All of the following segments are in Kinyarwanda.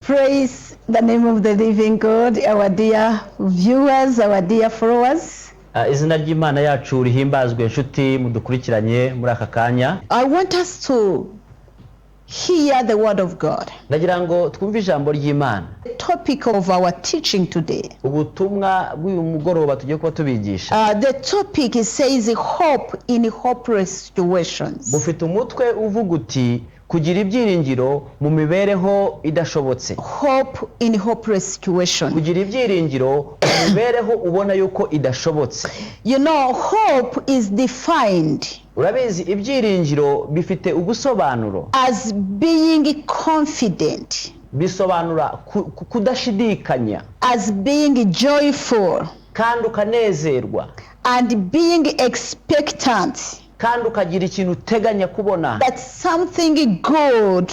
Praise the name of the living God, our dear viewers, our dear followers. Izina ry'Imana yacu rihimbazwe inshuti mudukurikiranye muri aka kanya. I want us to hear the word of God. Ndagira ngo twumve ijambo ry'Imana. The topic of our teaching today. Ubutumwa bw'uyu mugoroba tugiye kuba tubigisha. The topic says hope in hopeless situations. Bufite umutwe uvuga uti kugira ibyiringiro mu mibereho idashobotse. Hope in hopeless situation. Kugira ibyiringiro mu mibereho ubona yuko idashobotse. You know, hope is defined Urabizi ibyiringiro bifite ubusobanuro as being confident, bisobanura kudashidikanya, as being joyful, kandi ukanezerwa, and being expectant kandi ukagira ikintu uteganya kubona that something good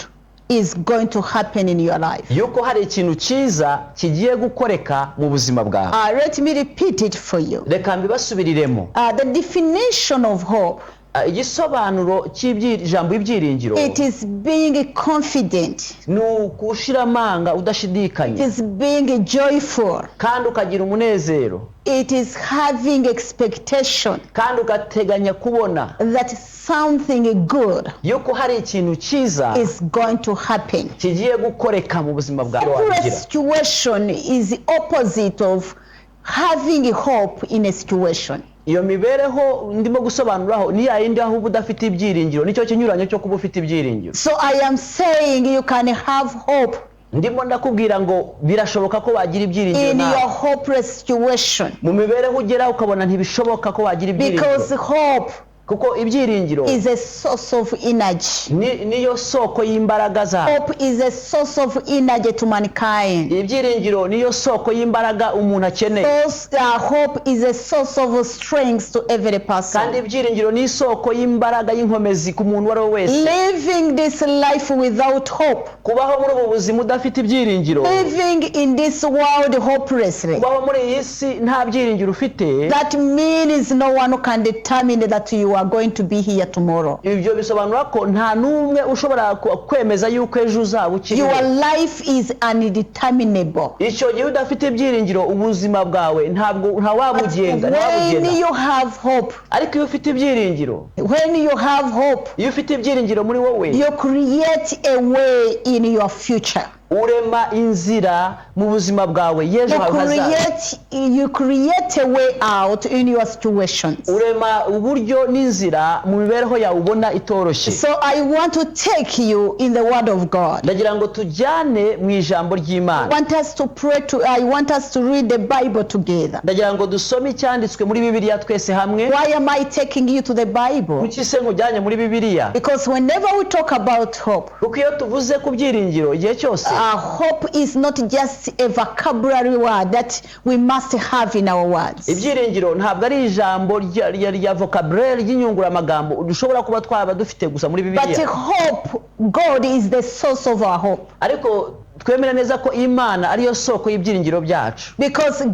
is going to happen in your life. yuko hari ikintu cyiza kigiye gukoreka mu buzima bwawe. Let me repeat it for you. Reka mbibasubiriremo. The definition of hope, igisobanuro cy'ijambo ibyiringiro, it is being confident, ni ukushira amanga it udashidikanya, is being joyful, kandi ukagira umunezero, it is having expectation kandi ugateganya kubona that something good yuko hari ikintu cyiza is going to happen. kigiye gukoreka mu buzima bwawe. Every situation is the opposite of having hope in a situation. Iyo mibereho ndimo gusobanuraho ni yindi aho uba udafite ibyiringiro, nicyo kinyuranye cyo kuba ufite ibyiringiro. So I am saying you can have hope Ndimo ndakubwira ngo birashoboka ko wagira ibyiringiro in nawe your hopeless situation, mu mibereho ugera ukabona ntibishoboka ko wagira ibyiringiro, because hope kuko ibyiringiro is a source of energy. niyo soko y'imbaraga zawe. Hope is a source of energy to mankind. Ibyiringiro niyo soko y'imbaraga umuntu akeneye, Hope is a source of strength to every person. kandi ibyiringiro ni isoko y'imbaraga y'inkomezi ku muntu wari wese. Living this life without hope, Kubaho muri ubu buzima udafite ibyiringiro, living in this world hopelessly, kubaho muri iyi si nta byiringiro ufite, that means no one can determine that you are going to be here tomorrow. ibyo bisobanura ko nta n'umwe ushobora kwemeza yuko ejo uzaba ukiriho. Your life is undeterminable. Icyo gihe udafite ibyiringiro ubuzima bwawe ntawabugenga, When you have hope, ariko iyo ufite ibyiringiro, when you have hope, iyo ufite ibyiringiro muri wowe, you create a way in your future. urema inzira mu buzima bwawe y'ejo hazaza. You create a way out in your situations. Urema uburyo n'inzira mu mibereho yawe ubona itoroshye. So I want to take you in the word of God. Ndagira ngo tujyane mu ijambo ry'Imana. I want us to read the Bible together. Ndagira ngo dusome icyanditswe muri Bibiliya twese hamwe. Why am I taking you to the Bible? Kuki se nkujyanye muri Bibiliya? Because whenever we talk about hope, kuko iyo tuvuze ku byiringiro igihe cyose, hope is not just a vocabulary word that we must have in our words. Ibyiringiro ntabwo ari ijambo rya vocabulary ry'inyunguramagambo dushobora kuba twaba dufite gusa muri Bibiliya. But hope, God is the source of our hope. Ariko twemera neza ko Imana ariyo soko y'ibyiringiro byacu. Because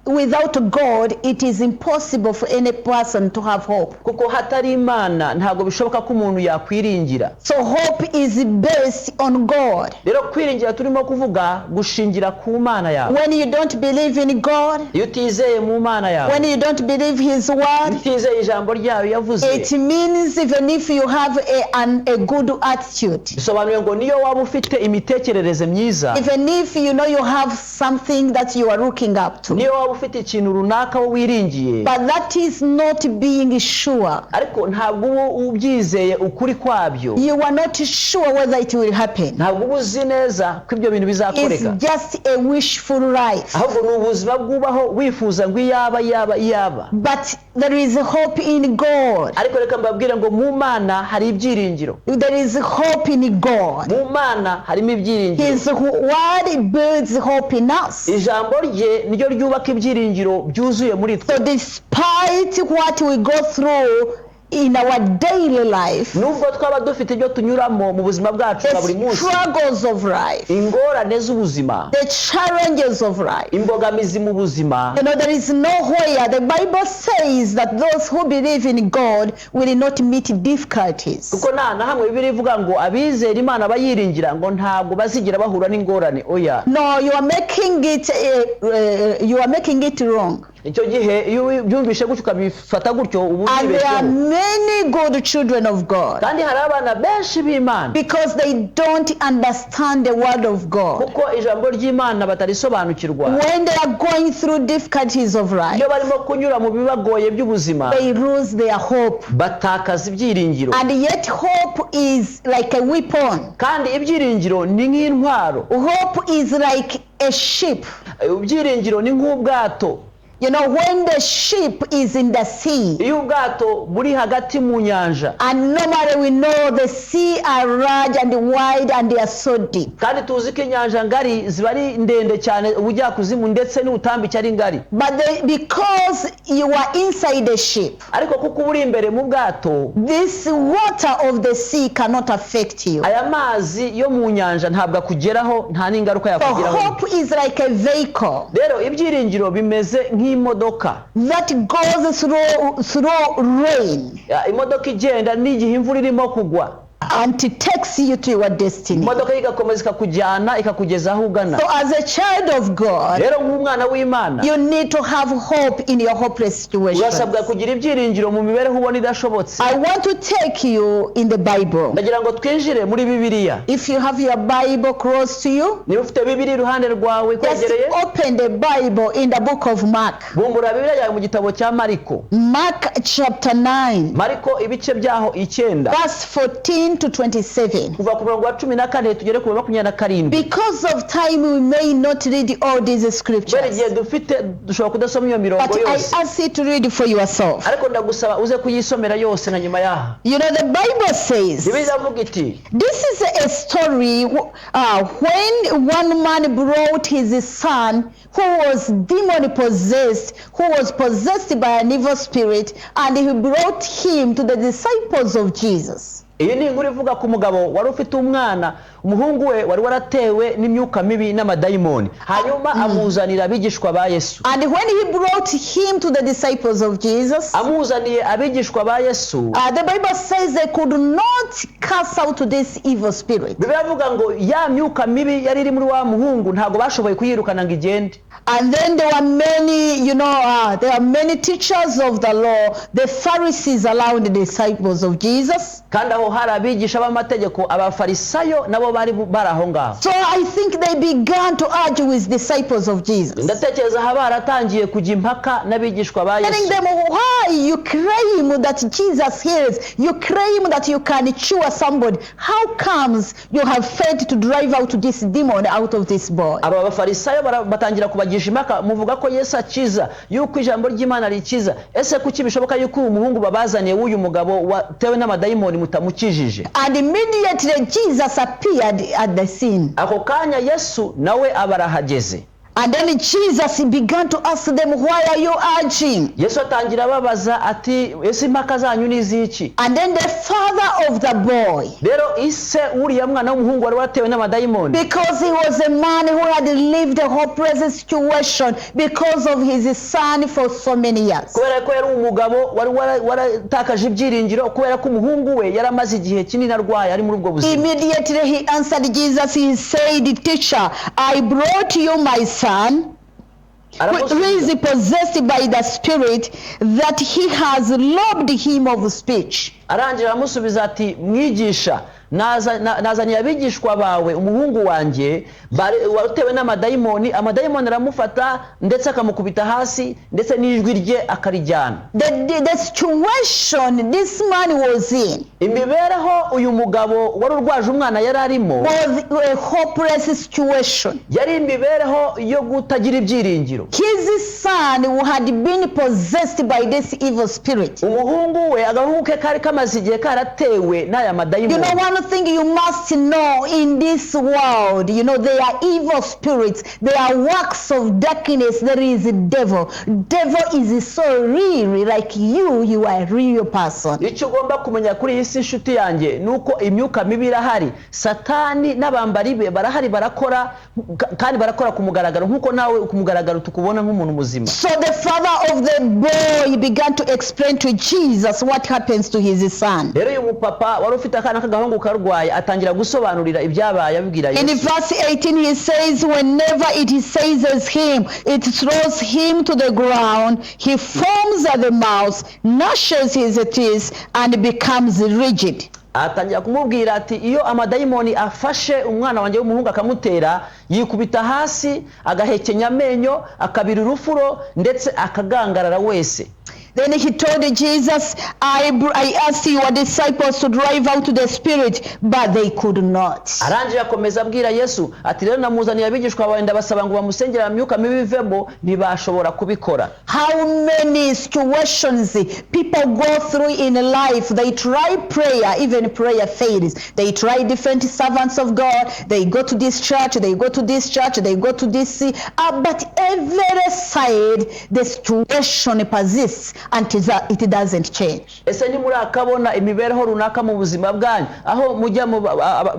without God, it is impossible for any person to have hope. Kuko hatari Imana ntabwo bishoboka ko umuntu yakwiringira. So hope is based on God. Rero kwiringira turimo kuvuga gushingira ku Mana yawe. When you don't believe in God, iyo utizeye mu Mana yawe, when you don't believe His word, utizeye ijambo ryayo yavuze, it means even if you have a good attitude, bisobanuye ngo niyo waba ufite imitekerereze myiza, even if you know you have something that you are looking up to, niyo waba ufite ikintu runaka wiringiye, but that is not being sure. Ariko ntabwo ubyizeye ukuri kwabyo. You are not sure whether it will happen. Ntabwo uzi neza ko ibyo bintu bizakoreka. It's just a wishful life. Ahubwo ni ubuzima bwubaho wifuza ngo iyaba. But there is hope in God. Ariko reka mbabwire ngo mu Mana hari ibyiringiro. There is hope in God. Mu Mana harimo ibyiringiro. His word builds hope in us. Ijambo rye niryo ryubaka ibyiringiro byuzuye muri twe. So despite what we go through in our daily life, nubwo twaba dufite ibyo tunyuramo mu buzima bwacu bwa buri the munsi, struggles of life, ingorane z'ubuzima, the challenges of life, imbogamizi mu buzima, there is nowhere. The Bible says that those who believe in God will not meet difficulties. kuko nta na hamwe Bibiliya ivuga ngo abizera Imana bayiringira ngo ntabwo bazigira bahura n'ingorane. Oya, No, you are making it wrong. icyo gihe iyo byumvishe gutyo ukabifata gutyo ubu And there are bibesheho. many good children of God Kandi hari abana benshi b'Imana because they don't understand the word of God. kuko ijambo ry'Imana batarisobanukirwa. When they are going through difficulties of life, Iyo barimo kunyura mu bibagoye by'ubuzima, they lose their hope. batakaza ibyiringiro. And yet hope is like a weapon. Kandi ibyiringiro ni nk'intwaro. Hope is like a ship. Ibyiringiro ni nk'ubwato. When the ship is in the sea, Iyo ubwato buri hagati mu nyanja, and normally we know the sea are large and wide and they are so deep. kandi tuzi ko inyanja ngari ziba ari ndende cyane ubujyakuzimu ndetse n'ubutambike ari ngari, But because you are inside the ship, ariko kuko uri imbere mu bwato, this water of the sea cannot affect you. aya mazi yo mu nyanja ntabwo akugeraho, nta n'ingaruka So yakugeraho. hope is like a vehicle Rero ibyiringiro bimeze nk'imodoka, that goes through rain imodoka igenda n'igihe imvura irimo kugwa, and it takes you to your destiny. imodoka igakomeza ikakujyana ikakugeza aho ugana. So as a child of God, Rero nk'umwana w'Imana you need to have hope in your hopeless situation. urasabwa kugira ibyiringiro mu mibereho ubona idashobotse. I want to take you in the Bible. Ndagira ngo twinjire muri Bibiliya. If you have your Bible close to you, Niba ufite Bibiliya iruhande rwawe just kwegereye, open the Bible in the book of Mark. bumbura Bibiliya yawe mu gitabo cya Mariko. Mark chapter 9, Mariko ibice byaho 9 verse 14 to 27. kuva ku murongo wa 14 tugere ku wa 27. Because of time, we may not read all these Buri scriptures, gihe dufite dushobora kudasoma iyo mirongo but I yose, ask you to read for yourself. ariko ndagusaba uze kuyisomera yose na nyuma yaha. The Bible says, Bibiliya iravuga iti, this is a story when one man brought his son who was demon possessed, who was possessed by an evil spirit, and he brought him to the disciples of Jesus. iyi ni inkuru ivuga ku mugabo wari ufite umwana, umuhungu we wari waratewe n'imyuka mibi n'amadayimoni, hanyuma amuzanira abigishwa ba Yesu. And when he brought him to the disciples of Jesus, Amuzaniye abigishwa ba Yesu, the Bible says they could not cast out this evil spirit. Bibiliya ivuga ngo ya myuka mibi yari iri muri wa muhungu ntabwo bashoboye kuyirukana ngo igende. And then there were many, there are many teachers of the law, the Pharisees around the disciples of Jesus. Kandi aho hari abigisha b'amategeko, abafarisayo nabo bari aho ngaho. So I think they began to argue with disciples of Jesus, Ndatekereza aha baratangiye kujya impaka n'abigishwa ba telling Yesu, them, why you claim that Jesus heals, you claim that you can cure somebody, how comes you have failed to drive out this demon out of this boy? aba bafarisayo batangira kubagisha impaka, muvuga ko Yesu akiza, yuko ijambo ry'Imana rikiza, ese kuki bishoboka yuko uyu muhungu babazaniye w'uyu mugabo watewe n'amadayimoni mutamukijije? And immediately Jesus appeared at the scene. Ako kanya Yesu nawe abarahageze. And then Jesus began to ask them, why are you urging? Yesu atangira ababaza ati, ese impaka zanyu ni iziki? And then the father of the boy, Rero ise uriya mwana w'umuhungu wari watewe n'amadayimoni, because he was a man who had lived a hopeless situation because of his son for so many years. kubera ko yari umugabo wari waratakaje ibyiringiro, kubera ko umuhungu we yari amaze igihe kinini arwaye ari muri ubwo buzima. Immediately he answered Jesus, he said, teacher, I brought you my son, who is possessed by the spirit, that he has robbed him of speech. Arangira amusubiza ati, mwigisha, nazaniye abigishwa bawe umuhungu wanjye watewe n'amadayimoni, amadayimoni aramufata ndetse akamukubita hasi ndetse n'ijwi rye akarijyana. The situation this man was in, imibereho uyu mugabo wari urwaje umwana yari arimo, was a hopeless situation. yari imibereho yo kutagira ibyiringiro. His son who had been possessed by this evil spirit. Umuhungu we, agahungu ke kari kamaze igihe karatewe n'aya madayimoni. One one thing you must know in this world, you know, there are evil spirits, there are works of darkness, there is a devil. Devil is so real, like you are a real person. Icyo ugomba kumenya kuri iyi si inshuti yanjye nuko imyuka mibi irahari. Satani n'abambari be barahari, barakora kandi barakora ku mugaragaro nkuko nawe ku mugaragaro tukubona nk'umuntu muzima. So the father of the boy began to explain to Jesus what happens to his son. Rero uyu mupapa wari ufite akana k'agahungu karwaye atangira gusobanurira ibyabaye abibwira Yesu. In verse 18 he says, whenever it seizes him, it throws him to the ground, he foams at the mouth, gnashes his teeth, and becomes rigid. Atangira kumubwira ati iyo amadayimoni afashe umwana wanjye w'umuhungu akamutera yikubita hasi agahekenya amenyo akabira urufuro ndetse akagangarara wese. Then he told Jesus, I asked your disciples to drive out the spirit, but they could not. Arangije akomeza abwira Yesu ati rero namuzaniye abigishwa bawe ndabasaba ngo bamusengera myuka mibi ivemo, ntibashobora kubikora. How many situations people go through in life, they try prayer, even prayer fails. They try different servants of God, they go to this church, they go to this church, they go to this, but every side the situation persists until it doesn't change. Ese ni muri akabona imibereho runaka mu buzima bwanyu aho mujya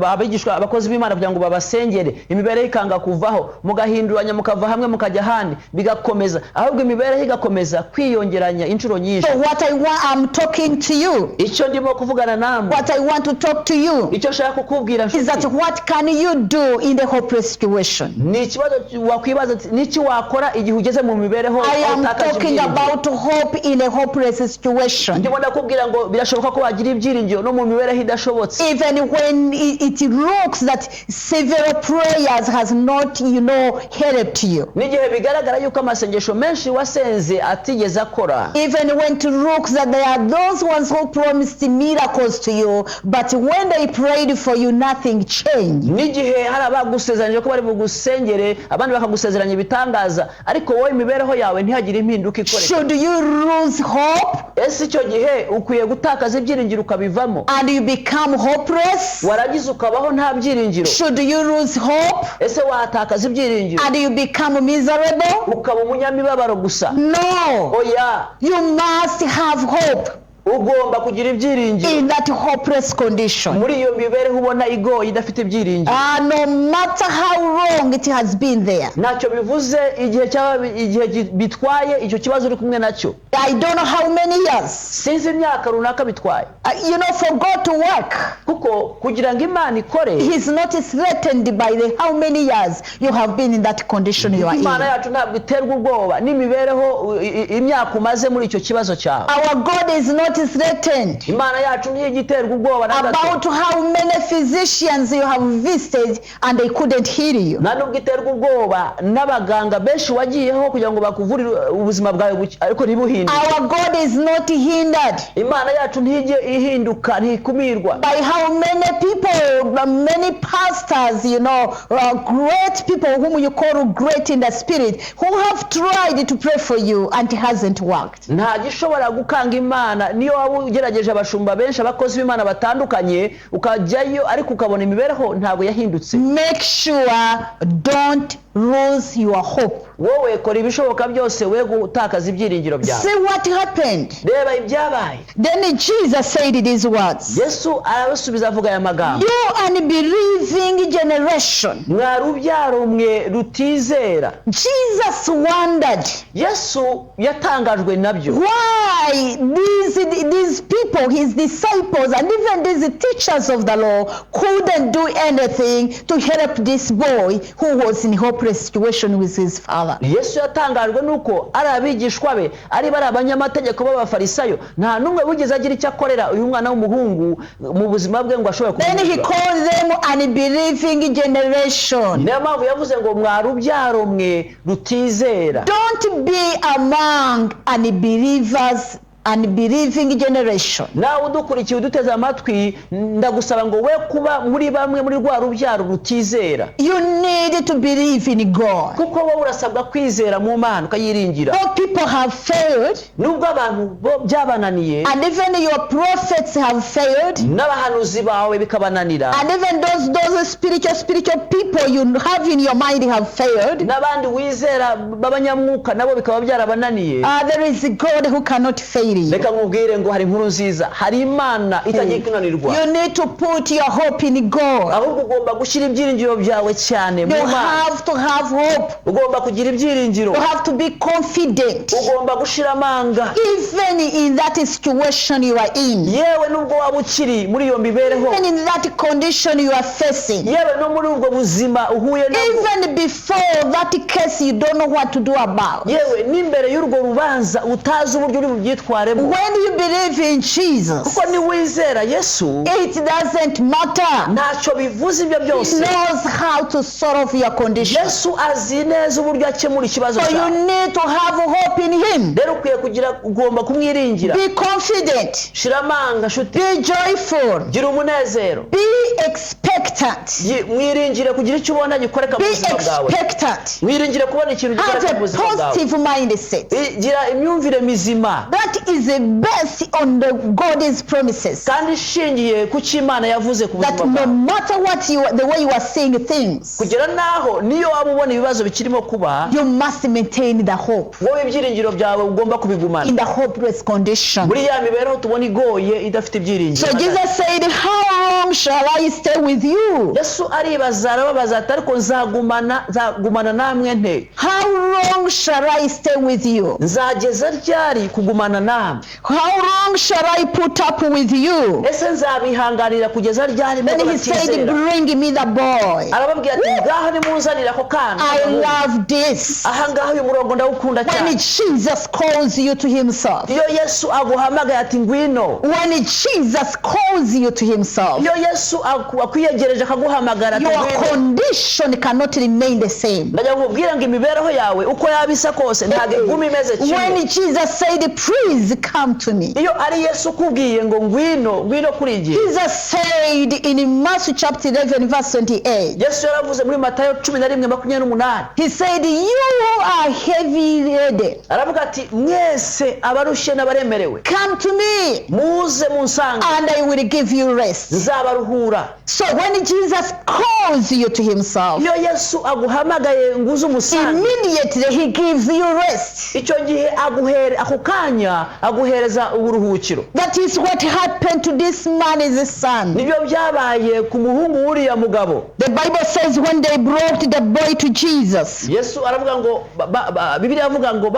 abigishwa abakozi b'Imana kugira ngo babasengere, imibereho ikanga kuvaho, mugahinduranya mukava hamwe mukajya handi bigakomeza, ahubwo imibereho igakomeza kwiyongeranya inshuro nyinshi. So what I'm talking to you, icyo ndimo kuvugana namwe, what I want to talk to you, icyo shaka kukubwira is that what can you do in the hopeless situation? Ni kibazo wakwibaza niki wakora igihe ugeze mu mibereho. I am talking about hope in a hopeless situation. Ndimo ndakubwira ngo birashoboka ko wagira ibyiringiro no mu mibereho idashobotse. Even when it looks that several prayers has not, helped you. N'igihe bigaragara yuko amasengesho menshi wasenze atigeze akora. Even when it looks that there are those ones who promised miracles to you, but when they prayed for you, nothing changed. N'igihe hari abagusezeranye ko bari bugusengere, abandi bakagusezeranya ibitangaza, ariko wowe imibereho yawe ntihagire impinduka ikoreka. Should you lose hope? Ese icyo gihe ukwiye gutakaza ibyiringiro ukabivamo, and you become hopeless? Waragize ukabaho nta byiringiro. Should you lose hope? Ese watakaza ibyiringiro and you become miserable? Ukaba umunyamibabaro gusa? No. Oya. You must have hope. Ugomba kugira ibyiringiro in that hopeless condition. Muri iyo mibereho ubona igoye idafite ibyiringiro. No matter how long it has been there. Nacyo bivuze igihe bitwaye icyo kibazo uri kumwe nacyo. I don't know how many years. Sinzi imyaka runaka bitwaye. For God to work. Kuko kugira ngo Imana ikore. He is not threatened by the how many years you have been in that condition you are in. Imana yacu ntabwo iterwa ubwoba n'imibereho imyaka umaze muri icyo kibazo cyawe. Our God is not threatened Imana yacu ntiyigiterwa ubwoba na gato about how many physicians you have visited and they couldn't heal you. Na nubwo iterwa ubwoba n'abaganga benshi wagiyeho kugira ngo bakuvurire ubuzima bwawe ariko ntibuhinduke. Our God is not hindered. Imana yacu ntije ihinduka ntikumirwa by how many people, many pastors, great people whom you call great in the spirit, who have tried to pray for you and it hasn't worked. Nta gishobora gukanga Imana niyo waba ugerageje abashumba benshi abakozi b'Imana batandukanye ukajyayo ariko ukabona imibereho ntabwo yahindutse. Make sure don't lose your hope. Wowe kora ibishoboka byose we gutakaza ibyiringiro byawe. See what happened. Reba ibyabaye. Then Jesus said these words. Yesu arabasubiza avuga aya magambo. You unbelieving generation. Mwa rubyaro mwe rutizera. Jesus wondered. Yesu yatangajwe nabyo. Why these people, his disciples and even these teachers of the law couldn't do anything to help this boy who was in hopeless situation with his father. Yesu yatangajwe nuko ari abigishwa be ari bari abanyamategeko b'abafarisayo nta numwe wigeze agira icyo akorera uyu mwana w'umuhungu mu buzima bwe ngo ashobore Then he called them unbelieving generation. Niyo mpamvu yavuze ngo mwa rubyaro mwe rutizera. Don't be among unbelievers, unbelieving generation. Nawe udukurikiye uduteze amatwi ndagusaba ngo we kuba muri bamwe muri rwa rubyaro rutizera. You need need to believe in God. kuko wowe urasabwa kwizera mu Mana ukayiringira. All people have failed, Nubwo abantu bo byabananiye, and even your prophets have failed, n'abahanuzi bawe bikabananira, and even those spiritual people you have in your mind have failed. n'abandi wizera b'abanyamwuka nabo bikaba byarabananiye. There is a God who cannot fail you. Reka nkubwire ngo hari inkuru nziza, hari Imana itagiye kunanirwa. You need to put your hope in God. Ahubwo ugomba gushyira ibyiringiro byawe cyane mu You Mana. have to have hope. Ugomba kugira ibyiringiro, You have to be confident. ugomba gushira amanga. Even in that situation you are in, Yewe nubwo waba ukiri muri iyo mibereho, even in that condition you are facing, yewe no muri ubwo buzima uhuye nabwo, even before that case you don't know what to do about. yewe n'imbere y'urwo rubanza utazi uburyo uri bubyitwaremo. When you believe in Jesus, Kuko niwizera Yesu, it doesn't matter. ntacyo bivuze ibyo He byose. knows how to solve your condition. Yesu azi neza uburyo akemura ikibazo So you cyawe. need to have hope in Him. Rero ugomba kumwiringira. Be confident. Shira amanga nshuti, Be joyful. gira umunezero, Be expectant. mwiringire kugira icyo ubona gikoreka mu Be buzima bwawe. expectant. Mwiringire kubona ikintu gikoreka Have mu a buzima bwawe. positive mindset. Gira imyumvire mizima That is based on the God's promises. kandi ishingiye ku cyo Imana yavuze ku That buzima no bwawe. matter what the way you are seeing things, Kugera naho niyo waba ubona ibibazo bikirimo kuba, you must maintain the hope wowe ibyiringiro byawe ugomba kubigumana. in the hopeless condition. Muri ya mibereho tubona igoye idafite ibyiringiro. So Jesus said, how long shall I stay with you? Yesu aribaza arababaza ati ariko nzagumana namwe nte? How long shall I stay with you? Nzageza ryari kugumana namwe? How long shall I put up with you? Ese nzabihanganira kugeza ryari Then nubwo he said, batizera? bring me the boy. Arababwira ati ngaho nimunzanire ako kana. I love this. Aha ngaho uyu murongo ndawukunda When cyane. Jesus calls you to himself. Iyo Yesu aguhamagaye ati ngwino, When Jesus calls you to himself, iyo Yesu akwiyegereje akaguhamagara ati your ngwino, condition cannot remain the same. ndajya nkubwira ngo imibereho yawe uko yaba isa kose ntabwo iguma imeze kimwe. When Jesus said, please come to me. Iyo ari Yesu ukubwiye ngo ngwino kuri njye. Jesus said in Matthew chapter 11 verse 28. Yesu yaravuze muri Matayo 11:28. He said, you are heavy laden. Aravuga ati mwese abarushye n'abaremerewe, Come to me muze munsange and I will give you rest. nzabaruhura. So when Jesus calls you to himself, Iyo Yesu aguhamagaye ngo uze umusange, immediately he gives you rest. icyo gihe ako kanya aguhereza uburuhukiro. That is what happened to this man and his son. Nibyo byabaye ku muhungu w'uriya mugabo. The Bible says when they brought the boy to Jesus, Yesu aravuga ngo Bibiliya avuga ngo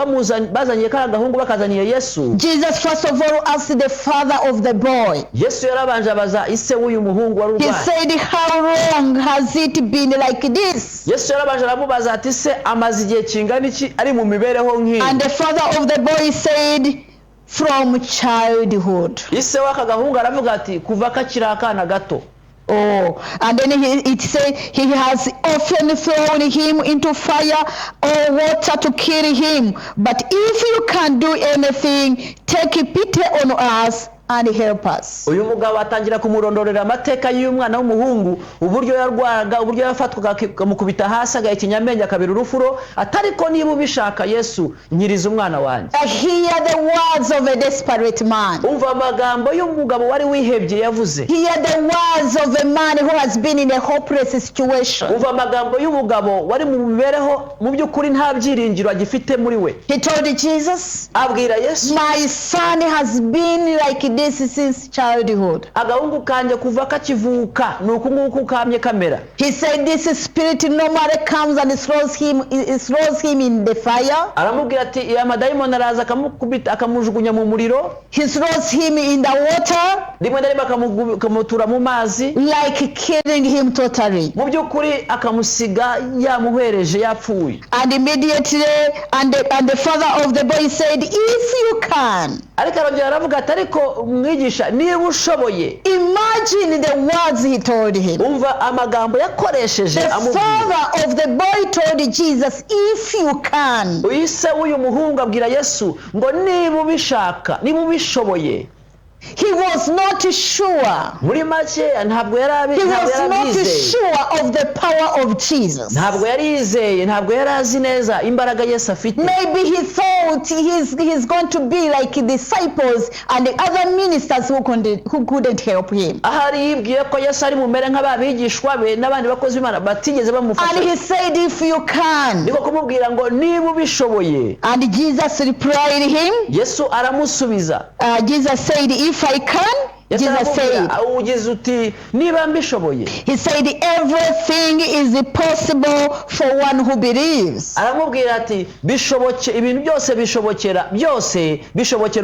bazanye ka gahungu bakazaniye Yesu. Jesus first of all asked the father of the boy. Yesu yarabanje abaza ise w'uyu muhungu wari He urwaye. said, how long has it been like this? Yesu yarabanje aramubaza ati se amaze igihe kingana iki ari mu mibereho nk'iyi? And the father of the boy said, from childhood. Ise w'aka gahungu aravuga ati kuva kakiri akana gato. Oh, and then it said he has often thrown him into fire or water to kill him. But if you can do anything, take pity on us and help us. Uyu mugabo atangira kumurondorera amateka y'umwana w'umuhungu, uburyo yarwaraga, uburyo yafatwaga akamukubita hasi agahita inyamenge akabira urufuro, atariko niba ubishaka Yesu nyiriza umwana wanjye. Hear the words of a desperate man. Umva amagambo y'umugabo wari wihebye yavuze. Hear the words of a man who has been in a hopeless situation. Umva amagambo y'umugabo wari mu mibereho mu by'ukuri nta byiringiro agifite muri we. He told Jesus, Abwira Yesu, my son has been like this since childhood. agahungu kanje kuva kakivuka nuko nguko kamye kamera. He said this spirit normally comes and throws him in the fire. Aramubwira ati ya madayimoni araza akamukubita akamujugunya mu muriro. He throws him in the water, Rimwe na rimwe akamutura mu mazi, like killing him totally. mu by'ukuri akamusiga yamuhereje yapfuye. And immediately, and the father of the boy said, if you can. Ariko arongera aravuga ati ariko mwigisha niba ushoboye. Imagine the words he told him. Umva amagambo yakoresheje The amubwira. father of the boy told Jesus, if you can. Uyise w'uyu muhungu abwira Yesu ngo niba ubishaka, niba ubishoboye. He was not sure. muri make ntabwo He was not yizeye, sure of the power of Jesus. ntabwo yari yizeye, ntabwo yari azi neza imbaraga Yesu afite. Maybe he thought he's going to be like disciples and the other ministers who couldn't help him. ahari yibwiye ko Yesu ari bumere nk'ababigishwa be n'abandi bakozi b'Imana batigeze And bamufasha. he said, if you can. niko kumubwira ngo niba ubishoboye. And Jesus replied him. Yesu aramusubiza. Jesus said, if I can. Yesu Jesus said, aramubwira, ugize uti niba mbishoboye. he said, everything is possible for one who believes. aramubwira ati ibintu byose bishobokera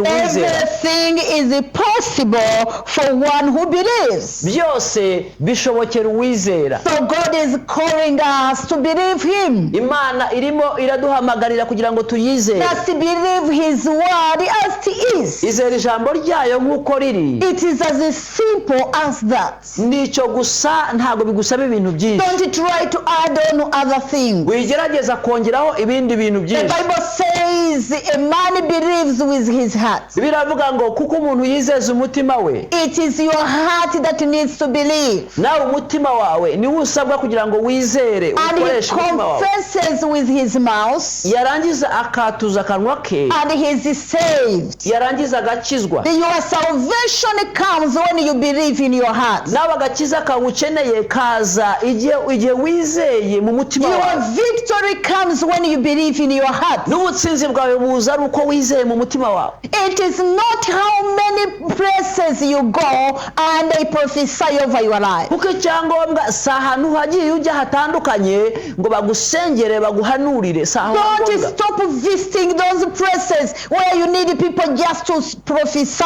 uwizera. Everything is possible for one who believes. byose bishobokera uwizera. So God is calling us to believe him. Imana irimo iraduhamagarira kugira ngo tuyizere. Let's believe his word as it is. izera ijambo ryayo nk'uko riri. It is as simple as that. nicyo gusa, ntabwo bigusaba ibintu byinshi. Don't try to add on other things. wigerageza kongeraho ibindi bintu The byinshi. Bible says a man believes with his heart. biravuga ngo kuko umuntu yizeza umutima we. It is your heart that needs to believe. nawe umutima wawe niwo usabwa kugira ngo wizere, And he ukoreshe umutima wawe. confesses with his mouth. yarangiza akatuza akanwa ke, And he is saved. yarangiza agakizwa. Your salvation comes when you believe in your heart. nawe agakiza kawe ukeneye kaza igihe wizeye mu mutima Your wawe. victory comes when you believe in your heart. n'ubutsinzi bwawe buza ari uko wizeye mu mutima wawe. It is not how many places you go and they prophesy over your life. kuko icyangombwa si ahantu hagiye ujya hatandukanye ngo bagusengere baguhanurire. si aho Don't ngombwa. stop visiting those places where you need people just to prophesy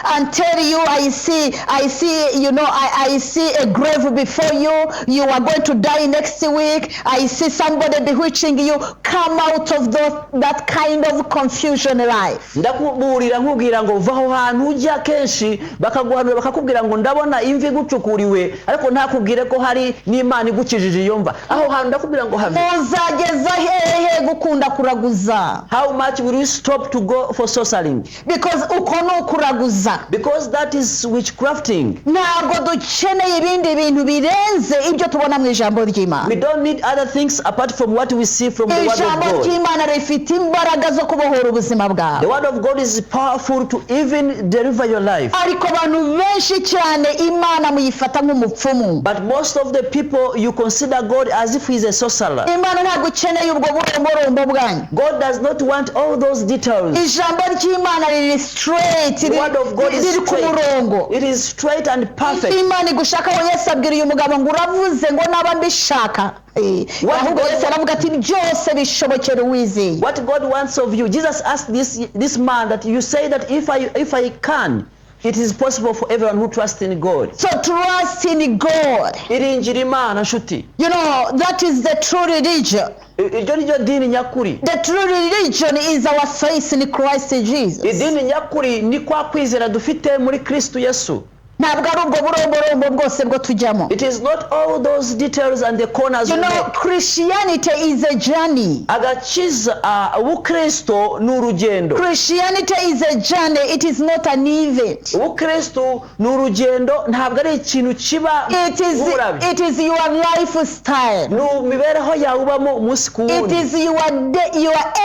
and tell you, I see, I see a grave before you. You are going to die next week. I see somebody bewitching you. Come out of that kind of confusion life. ndakuburira nkubwira ngo vaho hantu ujya kenshi bakaguhanura bakakubwira ngo ndabona imvi gucukuriwe, ariko ntakubwire ko hari n'Imana igukijije iyo mva. aho hantu ndakubwira ngo have. Uzageza hehe gukunda kuraguza? how much will you stop to go for sorcering? Because uko no kuraguza. because that is witchcrafting. Ntabwo dukeneye ibindi bintu birenze ibyo tubona mu ijambo ry'Imana. we don't need other things apart from what we see from the word of Ijambo God. ry'Imana rifite imbaraga zo kubohora ubuzima The bwawe. word of God is powerful to even deliver your life. Ariko abantu benshi cyane Imana muyifata nk'umupfumu. But most of the people, you consider God as if he's a sorcerer. Imana ntabwo ikeneye ubwo buromborombo bwanyu. God does not want all those details. Ijambo ry'Imana riri straight, The word of God is riri ku straight. murongo. It is straight and perfect. Imana igushakaho. Yesu abwira uyu mugabo ngo uravuze ngo naba mbishaka. Ahubwo Yesu aravuga ati byose bishobokera uwizeye. What God wants of you, Jesus asked this man that you say that if I can, it is possible for everyone who trusts in God. So trust in God. iringira Imana nshuti. You know, that is the true religion. iryo ni ryo dini nyakuri. The true religion is our faith in Christ Jesus. idini nyakuri ni kwa kwizera dufite muri Kristo Yesu. Ntabwo ari ubwo buromborombo bwose bwo tujyamo. It is not all those details and the corners. You know, Christianity is a journey. agakiza ubukristo ni urugendo. Christianity is a journey, it is not an event. ubukristo ni urugendo, ntabwo ari ikintu kiba nk'uburabyo. It is your lifestyle. ni imibereho yawe ubamo umunsi ku It wundi. is your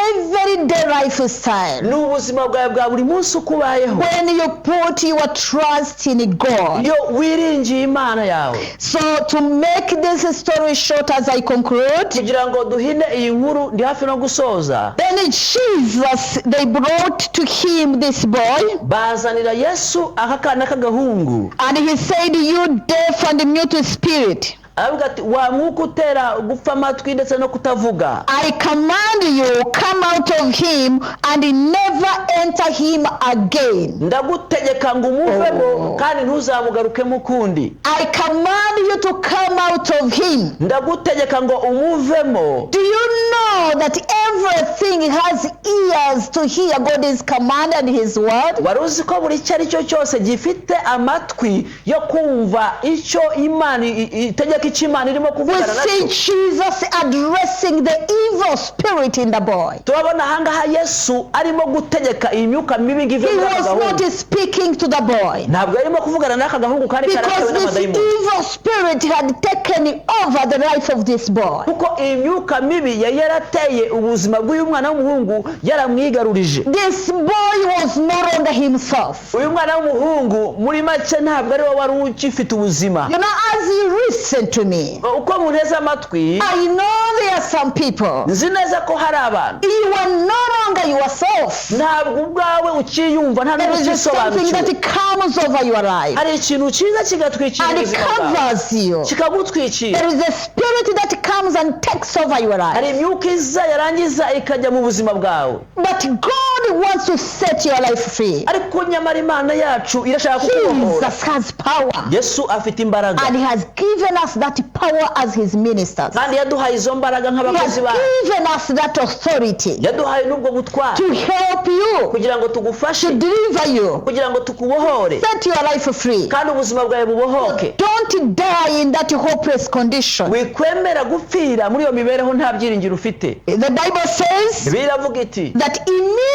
everyday lifestyle. ni ubuzima bwawe bwa buri munsi uko ubayeho. When you put your trust in God. iyo wiringiye Imana yawe. So to make this story short as I conclude, kugira ngo duhine iyi nkuru ndi hafi no gusoza. then Jesus, they brought to him this boy. bazanira Yesu aka kana k'agahungu. And he said, you deaf and mute spirit, aravuga ati wa mwuka utera gupfa amatwi ndetse no kutavuga. I command you, come out of him and never enter him again. ndagutegeka ngo umuvemo kandi ntuzamugarukemo ukundi. I command you to come out of him. ndagutegeka ngo umuvemo. Do you know that everything has ears to hear God's command and his word? wari uzi ko buri icyo ari cyo cyose gifite amatwi yo kumva icyo Imana itegeka icyo Imana irimo We kuvugana see nacyo. Jesus addressing the evil spirit in the boy. turabona ahangaha Yesu arimo gutegeka iyi myuka mibi ngive He muri aka was gahungu. not speaking to the boy Ntabwo yarimo kuvugana n'aka gahungu kandi because karatewe this n'amadayimoni. evil spirit had taken over the life of this boy. Kuko iyi myuka mibi yari yarateye ubuzima bw'uyu mwana w'umuhungu yaramwigarurije. This boy was no longer himself. Uyu mwana w'umuhungu muri make ntabwo ari we wari ugifite ubuzima. You know, as you listen to me, Uko munteze amatwi I know there are some people. nzi neza ko hari abantu You are no longer yourself. ntabwo ubwawe ukiyumva nta There n'ubwo is something ukisobanukiwe. that comes over your life Hari ikintu cyiza kigatwikira and it ubuzima bwawe covers you. kikagutwikira. There is a spirit that comes and takes over your Hari life. imyuka iza yarangiza ikajya mu buzima bwawe. But God wants to set your life free. Ariko nyamara Imana yacu irashaka kukubohora. Jesus has power. Yesu afite imbaraga And he has given us that power as his ministers. kandi yaduhaye izo mbaraga He has nk'abakozi bayo. given us that authority Yaduhaye n'ubwo butwari to help you, kugira ngo tugufashe, to deliver you, kugira ngo tukubohore set your life free. kandi ubuzima bwawe bubohoke. Don't die in that hopeless condition. Wikwemera gupfira muri iyo mibereho nta byiringiro ufite. The Bible says Biravuga iti that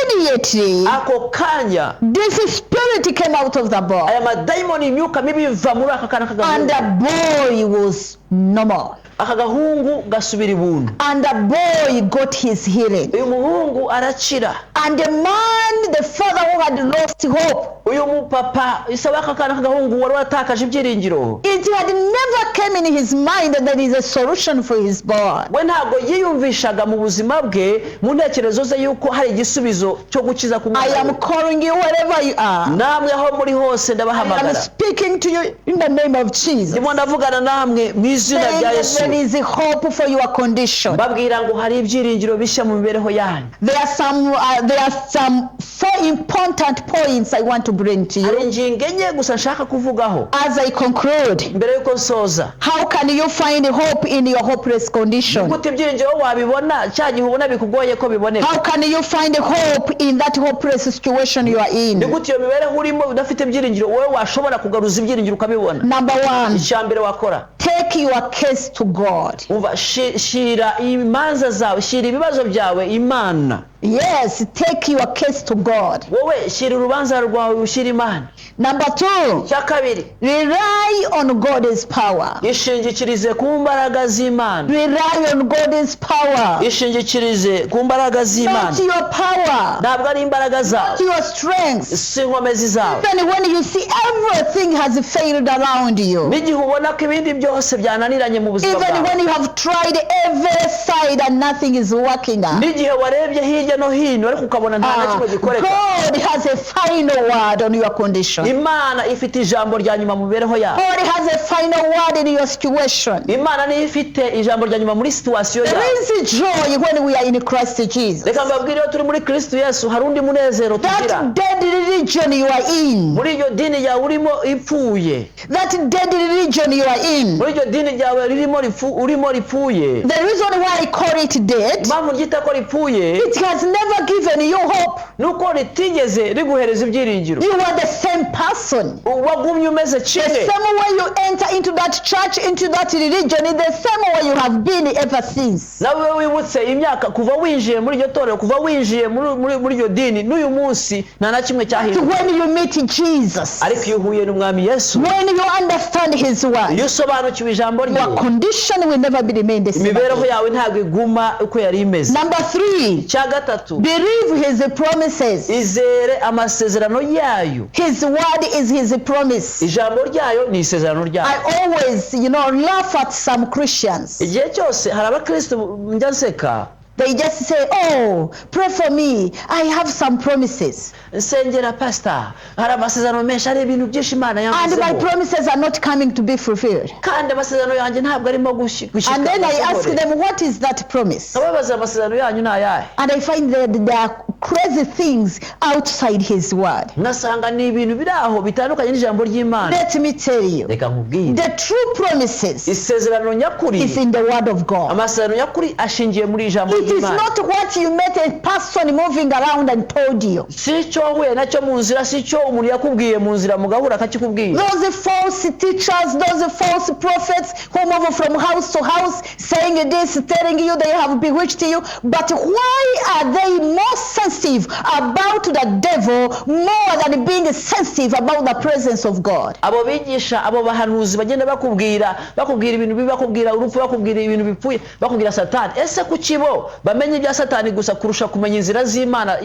immediately ako kanya this spirit came out of the boy aya madayimoni imyuka mibi iva muri aka kana and k'agahungu. the boy was normal. Aka gahungu gasubira ibuntu. And the boy got his healing. Uyu muhungu arakira. And the man, the father who had lost hope, Uyu mupapa isa w'aka kana k'agahungu wari watakaje ibyiringiro. it had never came in his mind that there is a solution for his boy. We ntabwo yiyumvishaga mu buzima bwe mu ntekerezo ze yuko hari igisubizo cyo gukiza ku I mwana am we. calling you wherever you are. Namwe aho muri hose I am ndabahamagara. speaking to you in the name of Jesus. Ndimo ndavugana namwe mu izina Saying rya that Yesu. there is a hope for your condition. Babwira ngo hari ibyiringiro bishya mu mibereho yanyu. There are some four important points I want to bring to Hari you ingingo enye gusa nshaka kuvugaho as I conclude. mbere yuko nsoza. How can you find hope in your hopeless condition? Gute ibyiringiro wabibona cya gihe ubona bikugoye ko biboneka. How can you find hope in that hopeless situation you are Ni in? gute iyo mibereho urimo udafite ibyiringiro wowe washobora kugaruza ibyiringiro ukabibona. Number one, Icya mbere wakora, take your case to God. umva shira imanza zawe, shira ibibazo byawe Imana. Yes, take your case to God. Wowe shira urubanza rwawe ushira Imana. Number two, Icya kabiri, rely on God's power. ishingikirize ku mbaraga z'Imana. Rely on God's power. Ishingikirize ku mbaraga z'Imana. Not your power, Ntabwo ari imbaraga zawe, not your strength. si inkomezi zawe. Even when you see everything has failed around you, N'igihe ubona ko ibindi byose byananiranye mu buzima even bwawe, when you have tried every side and nothing is working out, n'igihe warebye hirya no hino ariko ukabona nta na kimwe gikoreka, God has a final word on your condition. Imana ifite ijambo rya nyuma mu mibereho yawe. God has a final word in your situation. Imana niyo ifite ijambo rya nyuma muri situwasiyo There yawe. is joy when we are in Christ Jesus. Reka mbabwire, iyo turi muri Kristo Yesu hari undi munezero tugira. That dead religion you are in, Muri iryo dini yawe urimo ipfuye, that dead religion you are in, muri iryo dini ryawe urimo ripfuye, the reason why I call it dead, impamvu ryita ko ripfuye it has never given you hope. nuko ritigeze riguhereza ibyiringiro. You are the same person. Wagumye umeze The kimwe. same way you enter into that church, into that religion, is the same way you have been ever since. Nawe wibutse imyaka kuva winjiye muri iryo torero, kuva winjiye muri iryo dini, n'uyu munsi nta na kimwe cyahinduka. When you meet Jesus, Ariko iyo uhuye n'umwami Yesu, when you understand his word, iyo usobanukiwe ijambo your rye, condition will never be remain the same. imibereho yawe ntabwo iguma uko yari imeze. Number three, Icya gatatu, believe his promises. izere amasezerano yayo. His word is his promise. Ijambo ryayo ni isezerano ryayo. I always, laugh at some Christians. Igihe cyose hari abakristo njya nseka, They just say, oh, pray for me. I have some promises. nsengera pastor, hari amasezerano menshi, hari ibintu byinshi Imana And my yamvuzeho, promises are not coming to be fulfilled. kandi amasezerano yanjye ntabwo arimo gushyika. And then I ask them, what is that promise? Ababaza amasezerano yanyu ni ayahe? And I find that they are crazy things outside his word. ngasanga ni ibintu biri aho bitandukanye n'ijambo ry'Imana. Let me tell you, Reka nkubwire, the true promises isezerano nyakuri, is in the word of God. amasezerano nyakuri ashingiye muri ijambo It is ry'Imana. not what you met a person moving around and told you. Si cyo wahuye nacyo mu nzira, si cyo umuntu yakubwiye mu nzira mugahura akakikubwira. Those false teachers, those false prophets who move from house to house saying this, telling you they have bewitched you. But why are they more sensitive about the devil more than being sensitive about the presence of God? Abo bigisha, abo bahanuzi bagenda bakubwira ibintu bibi, bakubwira urupfu, bakubwira ibintu bipfuye, bakubwira Satani. Ese kuki bo bamenye ibya Satani gusa kurusha kumenya inzira z'Imana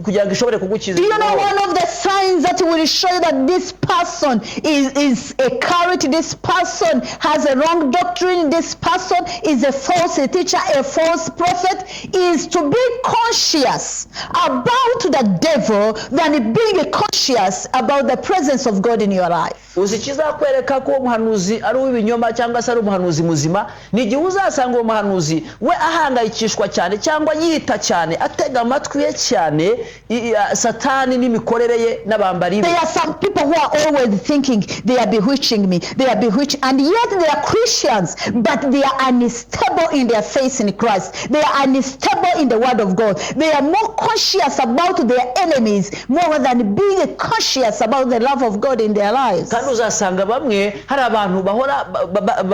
kugira ngo ishobore kugukiza? Do you know one of the signs that will show you that this person is a cult, this person has a wrong doctrine, this person is a false teacher, a false prophet, is to be conscious about the devil than being conscious about the presence of God in your life. Uzi kizakwereka ko umuhanuzi ari uw'ibinyoma cyangwa se ari umuhanuzi muzima, ni igihe uzasanga uwo muhanuzi we ahangayikishwa cyane cyangwa yita cyane, atega amatwi ye cyane Satani n'imikorere ye n'abambari be. There are some people who are always thinking they are bewitching me, they are bewitching, and yet they are Christians, but they are unstable in their faith in Christ. They are unstable in the word of God. They are more conscious about their enemies more than being conscious about the love of God in their lives. Kandi uzasanga bamwe hari abantu bahora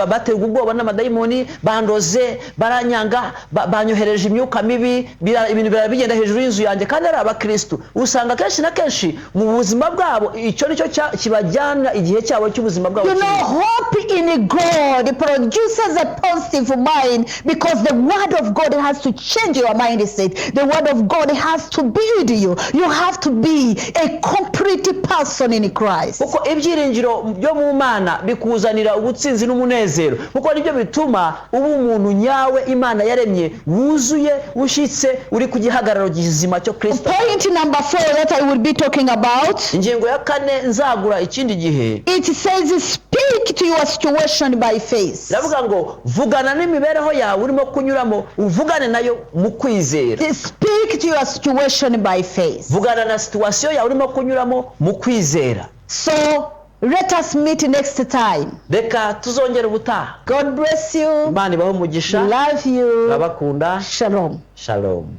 baterwa ubwoba n'amadayimoni, bandoze, baranyanga, banyohereje imyuka mibi, ibintu birabigenda hejuru y'inzu yanjye, kandi ari abakristo. Usanga kenshi na kenshi mu buzima bwabo icyo nicyo kibajyana igihe cyabo cy'ubuzima bwabo. You know, hope in God produces a positive mind, because the word of God has to change your mindset. The word of God has to build you. You have to be a complete person in Christ. Kuko ibyiringiro byo mu Mana bikuzanira ubutsinzi n'umunezero, kuko nibyo bituma uba umuntu nyawe Imana yaremye, wuzuye, ushitse, uri ku gihagararo gizima cyo Kristo. Point number 4 that I will be talking about, ingingo ya 4 nzagura ikindi gihe, it says speak to your situation by faith. Ndavuga ngo vugana n'imibereho yawe urimo kunyuramo, uvugane nayo mu kwizera. Speak to your situation by faith. Vugana na situation yawe urimo kunyuramo mu kwizera. So let us meet next time. Reka tuzongera ubutaha. God bless you. Imana ibahe umugisha. Love you. Babakunda. Shalom. Shalom.